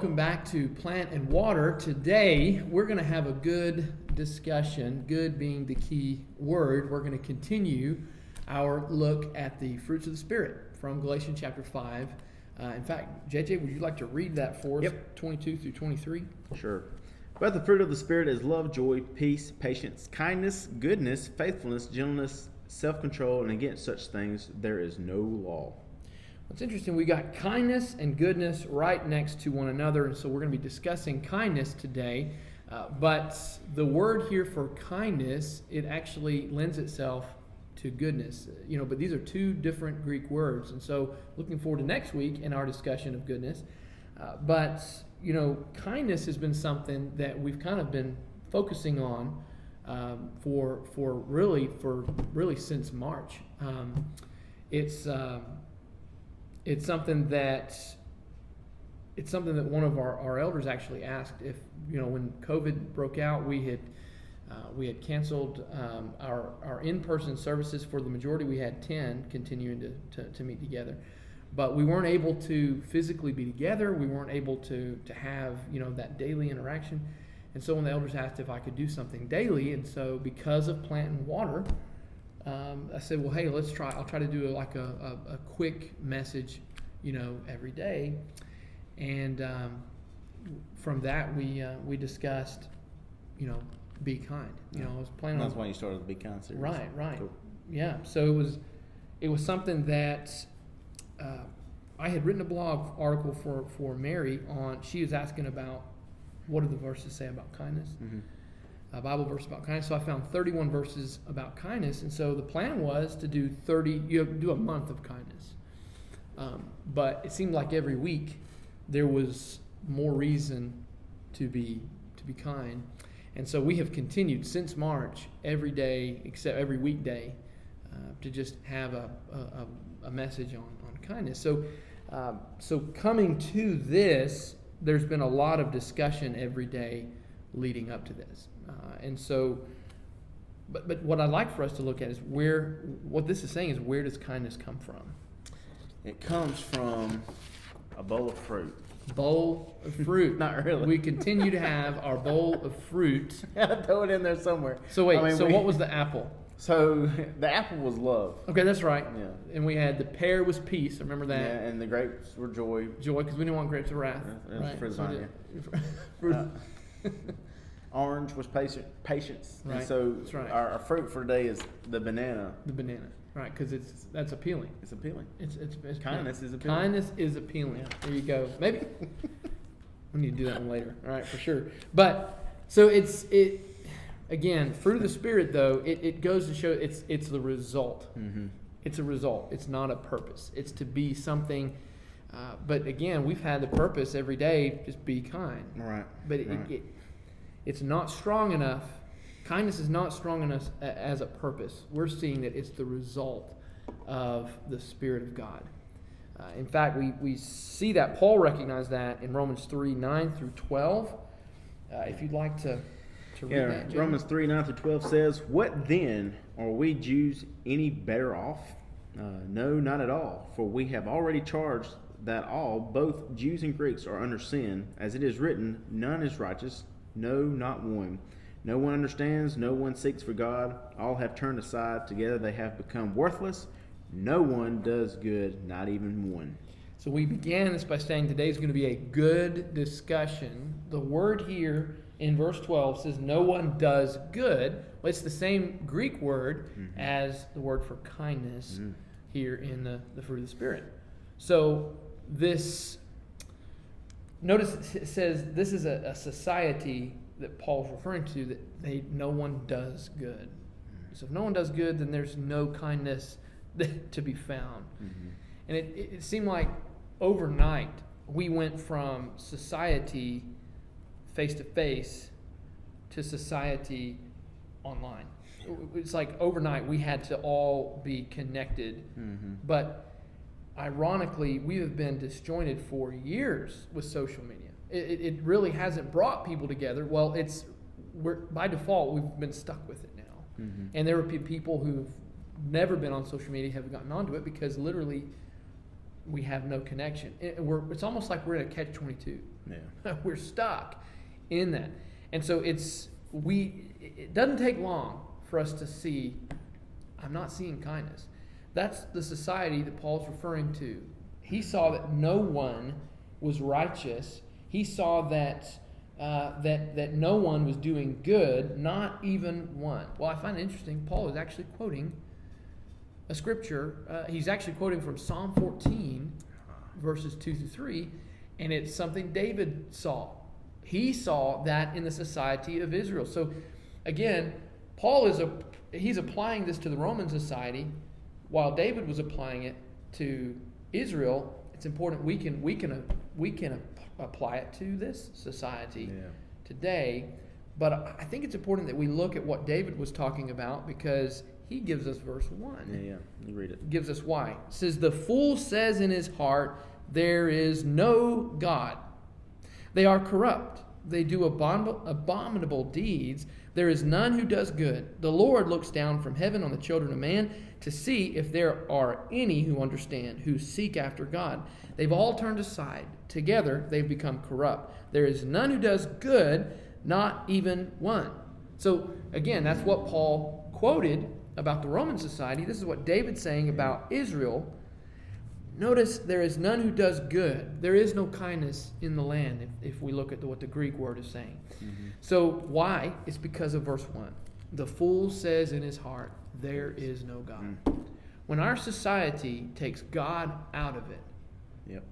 Welcome back to Plant and Water. Today, we're going to have a good discussion, good being the key word. We're going to continue our look at the fruits of the Spirit from Galatians chapter 5. In fact, JJ, would you like to read that for us, Yep. 22 through 23? Sure. But the fruit of the Spirit is love, joy, peace, patience, kindness, goodness, faithfulness, gentleness, self-control, and against such things there is no law. It's interesting, we got kindness and goodness right next to one another, and so we're going to be discussing kindness today. But the word here for kindness, it actually lends itself to goodness. But these are two different Greek words, and so looking forward to next week in our discussion of goodness. But kindness has been something that we've kind of been focusing on for really since March. It's something that one of our elders actually asked if, when COVID broke out, we had canceled our in-person services for the majority. We had 10 continuing to meet together, but we weren't able to physically be together. We weren't able to have that daily interaction. And so when the elders asked if I could do something daily, and so because of Plant and Water, I said, well, hey, let's try. I'll try to do a quick message, every day. And from that, we discussed, be kind. I was planning on. That's why you started the Be Kind series. Right. Cool. Yeah. So it was something that I had written a blog article for Mary on. She was asking about what do the verses say about kindness. Mm-hmm. A Bible verse about kindness. So I found 31 verses about kindness, and so the plan was to do 30. You do a month of kindness, but it seemed like every week there was more reason to be kind, and so we have continued since March every day except every weekday to just have a message on kindness. So coming to this, there's been a lot of discussion every day leading up to this. And so, but what I'd like for us to look at is what this is saying is, where does kindness come from? It comes from a bowl of fruit. Bowl of fruit. Not really. We continue to have our bowl of fruit. Gotta throw it in there somewhere. So wait, what was the apple? So the apple was love. Okay, that's right. Yeah. And we had the pear was peace. Remember that? Yeah, and the grapes were joy. Joy, because we didn't want grapes of wrath. Yeah, right? fruit So vine, Orange was patience. Right. And so that's right. Our fruit for today is the banana. The banana, right? Because that's appealing. It's appealing. It's Kindness is appealing. Kindness is appealing. Yeah. There you go. Maybe we need to do that one later. All right, for sure. But so it again, fruit of the Spirit though. It goes to show it's the result. Mm-hmm. It's a result. It's not a purpose. It's to be something. But again, we've had the purpose every day. Just be kind. Right. But right. It's not strong enough. Kindness is not strong enough as a purpose. We're seeing that it's the result of the Spirit of God. In fact, we see that Paul recognized that in Romans 3, 9 through 12. If you'd like to read that. Jim. Romans 3, 9 through 12 says, "What then? Are we Jews any better off? No, not at all. For we have already charged that all, both Jews and Greeks, are under sin. As it is written, none is righteous, no, not one. No one understands, no one seeks for God. All have turned aside, together they have become worthless. No one does good, not even one." So we began this by saying today is going to be a good discussion. The word here in verse 12 says no one does good. Well, it's the same Greek word as the word for kindness here in the fruit of the Spirit. So notice it says this is a society that Paul's referring to, that no one does good. So if no one does good, then there's no kindness to be found. Mm-hmm. And it seemed like overnight we went from society face-to-face to society online. It's like overnight we had to all be connected. Mm-hmm. But ironically, we have been disjointed for years with social media. It really hasn't brought people together. Well, by default, we've been stuck with it now. Mm-hmm. And there are people who've never been on social media have gotten onto it because literally we have no connection. It's almost like we're in a catch-22. Yeah. We're stuck in that. And so it doesn't take long for us to see, I'm not seeing kindness. That's the society that Paul's referring to. He saw that no one was righteous. He saw that that no one was doing good, not even one. Well, I find it interesting. Paul is actually quoting a scripture. He's actually quoting from Psalm 14, verses 2 through 3, and it's something David saw. He saw that in the society of Israel. So, again, Paul he's applying this to the Roman society, while David was applying it to Israel. It's important we can apply it to this society today. But I think it's important that we look at what David was talking about, because he gives us verse 1. Yeah, you read it. Gives us why. It says, "The fool says in his heart, there is no God. They are corrupt. They do abominable deeds. There is none who does good. The Lord looks down from heaven on the children of man to see if there are any who understand, who seek after God. They've all turned aside. Together they've become corrupt. There is none who does good, not even one." So, again, that's what Paul quoted about the Roman society. This is what David's saying about Israel. Notice, there is none who does good. There is no kindness in the land, if we look at what the Greek word is saying. Mm-hmm. So why? It's because of verse 1. The fool says in his heart, there is no God. Mm. When our society takes God out of it,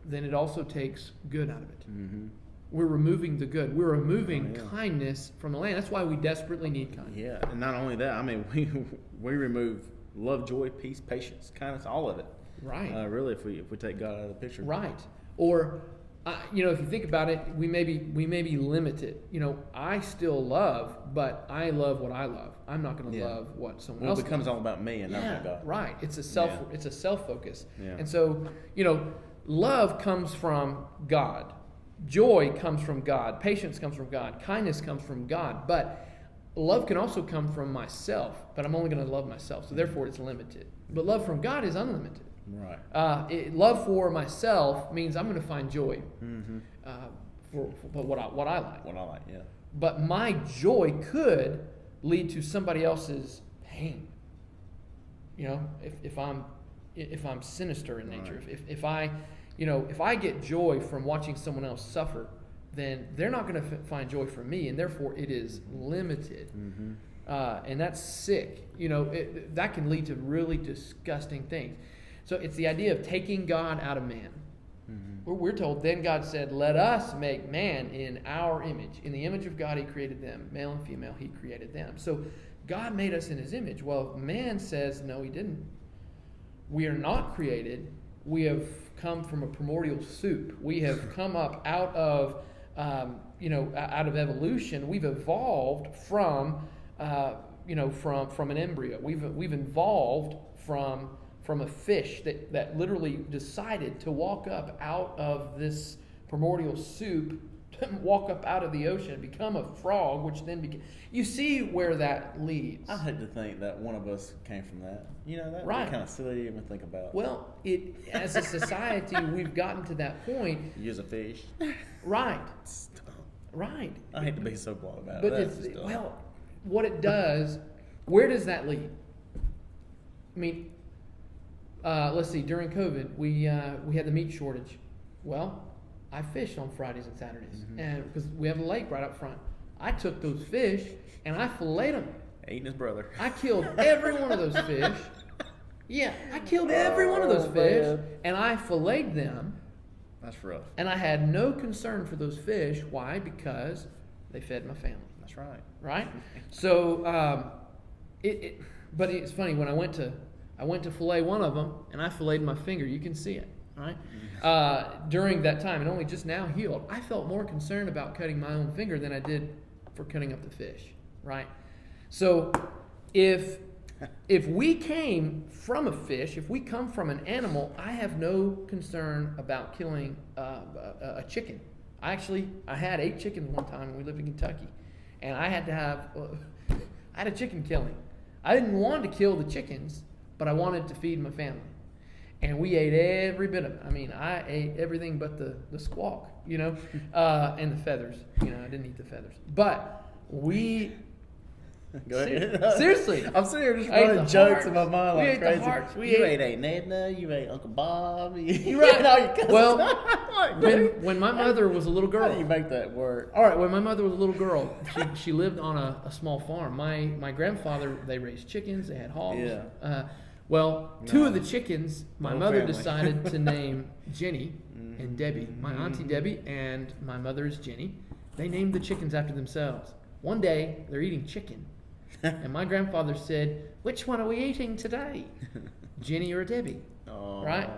then it also takes good out of it. Mm-hmm. We're removing the good. We're removing kindness from the land. That's why we desperately need kindness. Yeah, and not only that, I mean, we remove love, joy, peace, patience, kindness, all of it. Right. Really, if we take God out of the picture. Right. Or, if you think about it, we may be limited. I still love, but I love what I love. I'm not going to love what someone else. It becomes all about me and not about God. Right. It's a self focus. Yeah. And so, love comes from God. Joy comes from God. Patience comes from God. Kindness comes from God. But love can also come from myself, but I'm only going to love myself. So therefore it's limited. But love from God is unlimited. Right. Love for myself means I'm going to find joy for what I like. What I like, yeah. But my joy could lead to somebody else's pain. If I'm sinister in nature, right. If I get joy from watching someone else suffer, then they're not going to find joy from me, and therefore it is limited. Mm-hmm. And that's sick. That can lead to really disgusting things. So it's the idea of taking God out of man. Mm-hmm. We're told, then God said, let us make man in our image. In the image of God, he created them. Male and female, he created them. So God made us in his image. Well, man says, no, he didn't. We are not created. We have come from a primordial soup. We have come up out of evolution. We've evolved from an embryo. We've evolved from a fish that literally decided to walk up out of this primordial soup, walk up out of the ocean, become a frog, which then became... You see where that leads. I hate to think that one of us came from that. That right. Kind of silly to even think about. Well, as a society, we've gotten to that point. Use a fish. Right. Stop. Right. I hate to be so blunt about it. But what it does, where does that lead? I mean, let's see. During COVID, we had the meat shortage. Well, I fished on Fridays and Saturdays, and because we have a lake right up front, I took those fish and I filleted them. Eating his brother. I killed every one of those fish. Yeah, I killed every one of those fish, and I filleted them. That's rough. And I had no concern for those fish. Why? Because they fed my family. That's right. Right. So, but it's funny when I went to fillet one of them, and I filleted my finger. You can see it. Right. During that time, and only just now healed, I felt more concerned about cutting my own finger than I did for cutting up the fish. Right. So, if we came from a fish, if we come from an animal, I have no concern about killing a chicken. I had 8 chickens one time when we lived in Kentucky, and I had a chicken killing. I didn't want to kill the chickens, but I wanted to feed my family. And we ate every bit of it. I mean, I ate everything but the squawk. and the feathers. I didn't eat the feathers. But we... Go ahead. Seriously. I'm sitting here just I ate running the jokes hearts. in my mind We like ate the crazy. hearts. You ate Aunt Edna, you ate Uncle Bob. You're right. all your cousins. Well, Like, when my mother was a little how do you girl... make that work? All right, when my mother was a little girl, she lived on a small farm. My grandfather, they raised chickens, they had hogs. Yeah. Two of the chickens, my Whole mother family. decided to name Jenny and Debbie. My auntie Debbie and my mother is Jenny. They named the chickens after themselves. One day, they're eating chicken. And my grandfather said, "Which one are we eating today? Jenny or Debbie?" Oh. Right?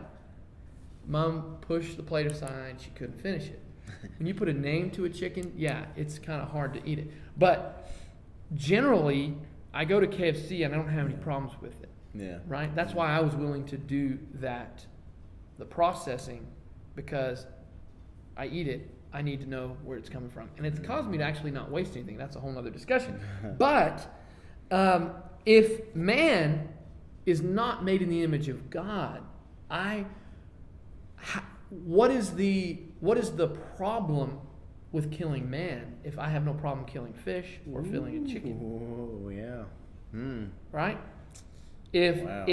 Mom pushed the plate aside. She couldn't finish it. When you put a name to a chicken, yeah, it's kind of hard to eat it. But generally, I go to KFC and I don't have any problems with it. Yeah. Right? That's why I was willing to do that, the processing, because I eat it. I need to know where it's coming from. And it's caused me to actually not waste anything. That's a whole other discussion. But if man is not made in the image of God, what is the problem with killing man if I have no problem killing fish or killing a chicken? Oh, yeah. Right? Wow.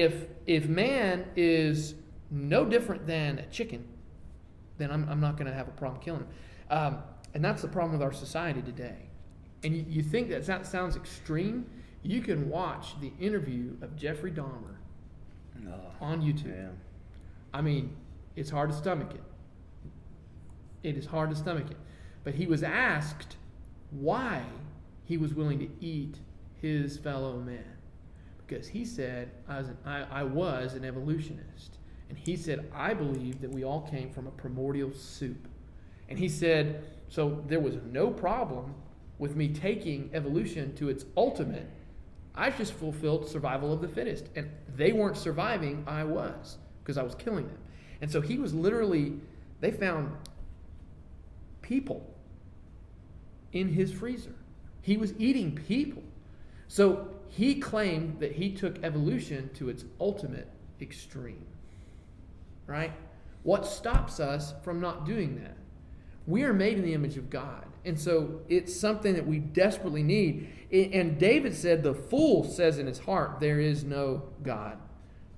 If man is no different than a chicken, then I'm not going to have a problem killing him. And that's the problem with our society today. And you think that sounds extreme? You can watch the interview of Jeffrey Dahmer on YouTube. Yeah. I mean, it's hard to stomach it. It is hard to stomach it. But he was asked why he was willing to eat his fellow man. Because he said, I was an evolutionist. And he said, I believe that we all came from a primordial soup. And he said, so there was no problem with me taking evolution to its ultimate. I just fulfilled survival of the fittest. And they weren't surviving, I was, because I was killing them. And so he was literally, they found people in his freezer. He was eating people. So he claimed that he took evolution to its ultimate extreme. Right? What stops us from not doing that? We are made in the image of God. And so it's something that we desperately need. And David said, the fool says in his heart, there is no God.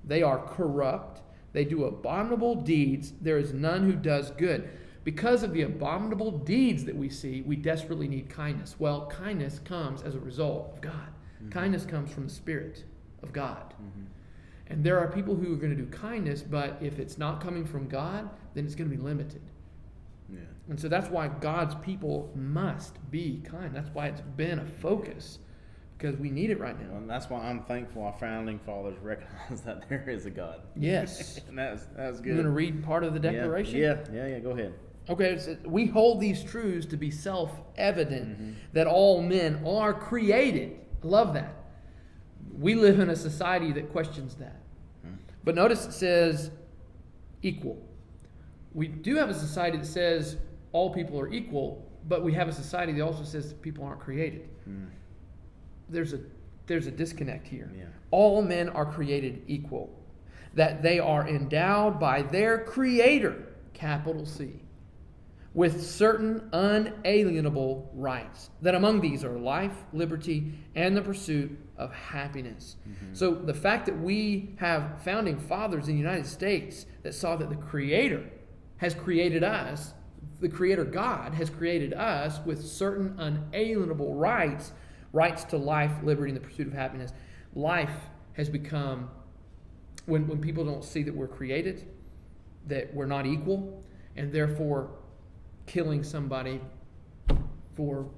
They are corrupt. They do abominable deeds. There is none who does good. Because of the abominable deeds that we see, we desperately need kindness. Well, kindness comes as a result of God. Mm-hmm. Kindness comes from the Spirit of God. Mm-hmm. And there are people who are going to do kindness, but if it's not coming from God, then it's going to be limited. Yeah. And so that's why God's people must be kind. That's why it's been a focus, because we need it right now. And that's why I'm thankful our founding fathers recognized that there is a God. Yes. And that's good. You going to read part of the declaration? Yeah, go ahead. Okay, so we hold these truths to be self-evident, that all men are created. I love that. We live in a society that questions that. But notice it says equal. We do have a society that says all people are equal, but we have a society that also says that people aren't created. There's a disconnect here. Yeah. All men are created equal, that they are endowed by their Creator, capital C, with certain unalienable rights, that among these are life, liberty, and the pursuit of happiness. So the fact that we have founding fathers in the United States that saw that the Creator has created us, the Creator God has created us with certain unalienable rights to life, liberty, and the pursuit of happiness. Life has become, when people don't see that we're created, that we're not equal, and therefore killing somebody for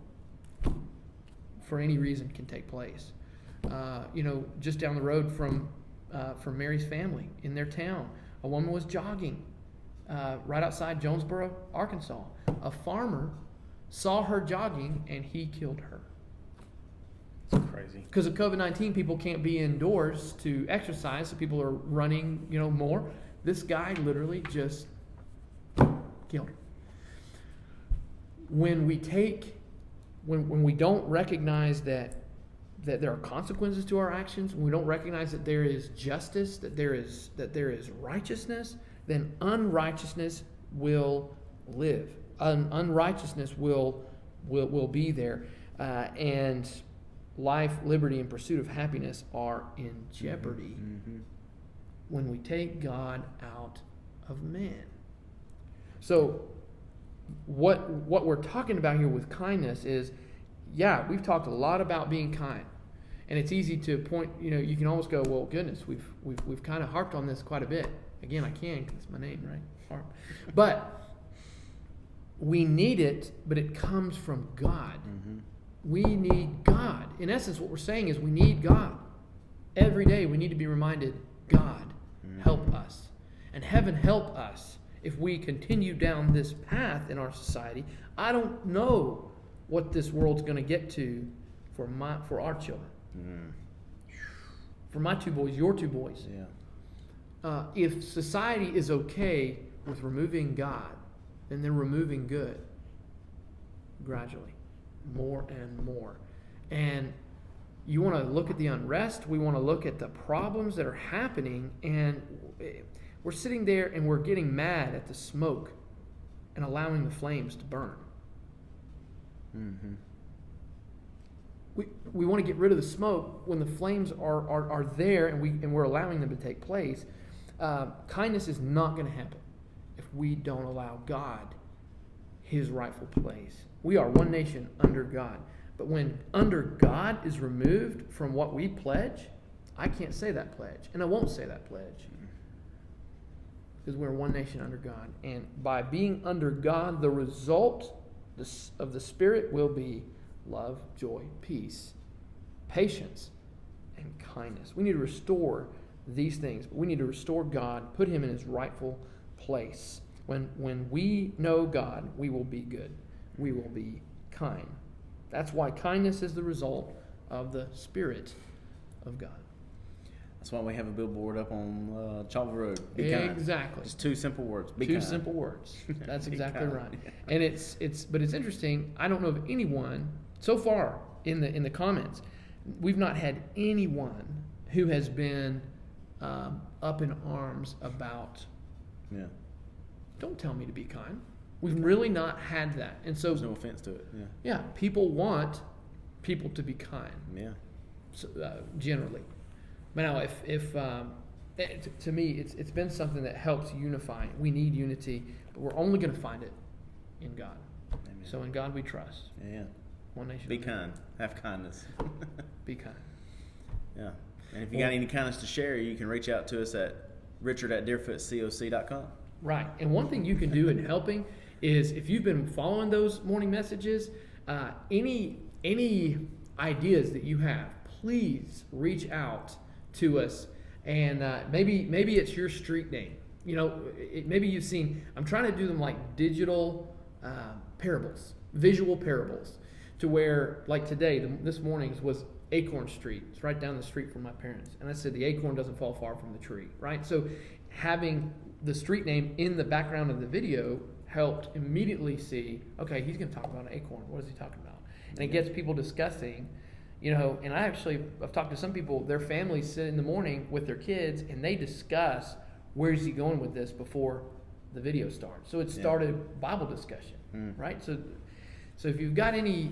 any reason can take place. Just down the road from Mary's family in their town, a woman was jogging right outside Jonesboro, Arkansas. A farmer saw her jogging and he killed her. It's crazy. Because of COVID-19, people can't be indoors to exercise, so people are running, more. This guy literally just killed her. When we don't recognize that there are consequences to our actions, when we don't recognize that there is justice, that there is righteousness, then unrighteousness will live. unrighteousness will be there, and life, liberty, and pursuit of happiness are in jeopardy when we take God out of man. So what we're talking about here with kindness is, yeah, we've talked a lot about being kind. And it's easy to point, you can almost go, well, goodness, we've kind of harped on this quite a bit. Again, I can because it's my name, right? Harp. But we need it, but it comes from God. We need God. In essence, what we're saying is we need God. Every day we need to be reminded, God, help us. And heaven help us if we continue down this path in our society. I don't know what this world's going to get to for our children. For my 2 boys, your 2 boys. Yeah. If society is okay with removing God, then they're removing good gradually, more and more. And you want to look at the unrest, we want to look at the problems that are happening, and we're sitting there and we're getting mad at the smoke and allowing the flames to burn. We want to get rid of the smoke when the flames are there and we're allowing them to take place. Kindness is not going to happen if we don't allow God his rightful place. We are one nation under God. But when under God is removed from what we pledge, I can't say that pledge. And I won't say that pledge. Because we're one nation under God. And by being under God, the result of the Spirit will be love, joy, peace, patience, and kindness. We need to restore these things. But we need to restore God, put him in his rightful place. When we know God, we will be good. We will be kind. That's why kindness is the result of the Spirit of God. That's why we have a billboard up on Chalva Road. Be kind. Exactly. It's 2 simple words. Be 2 kind. simple words. That's exactly kind. right. And it's interesting. I don't know of anyone so far in the comments. We've not had anyone who has been up in arms about. Yeah. Don't tell me to be kind. We've really not had that, and so there's no offense to it. Yeah. Yeah, people want people to be kind. Yeah. So, generally. But now, if to me, it's been something that helps unify. We need unity, but we're only going to find it in God. Amen. So in God we trust. Yeah. One nation. Be kind. Have kindness. Be kind. Yeah. And if you got any kindness to share, you can reach out to us at richard@deerfootcoc.com. Right. And one thing you can do in helping is, if you've been following those morning messages, any ideas that you have, please reach out to us. And maybe it's your street name. Maybe you've seen, I'm trying to do them like digital parables, visual parables, to where, like today, this morning's was Acorn Street. It's right down the street from my parents. And I said the acorn doesn't fall far from the tree, right? So having the street name in the background of the video helped immediately see, okay, he's going to talk about an acorn. What is he talking about? And it gets people discussing, and I've talked to some people, their families sit in the morning with their kids and they discuss, where's he going with this before the video starts. So it started Bible discussion, right? So if you've got any,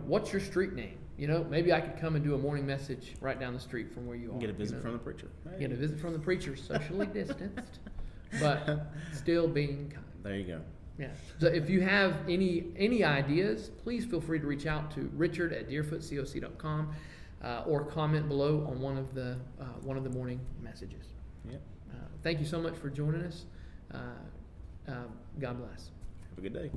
what's your street name? Maybe I could come and do a morning message right down the street from where you are. Get a visit from the preacher. Hey. Get a visit from the preacher, socially distanced, but still being kind. There you go. Yeah. So if you have any ideas, please feel free to reach out to richard@deerfootcoc.com or comment below on one of the morning messages. Yep. Thank you so much for joining us. God bless. Have a good day.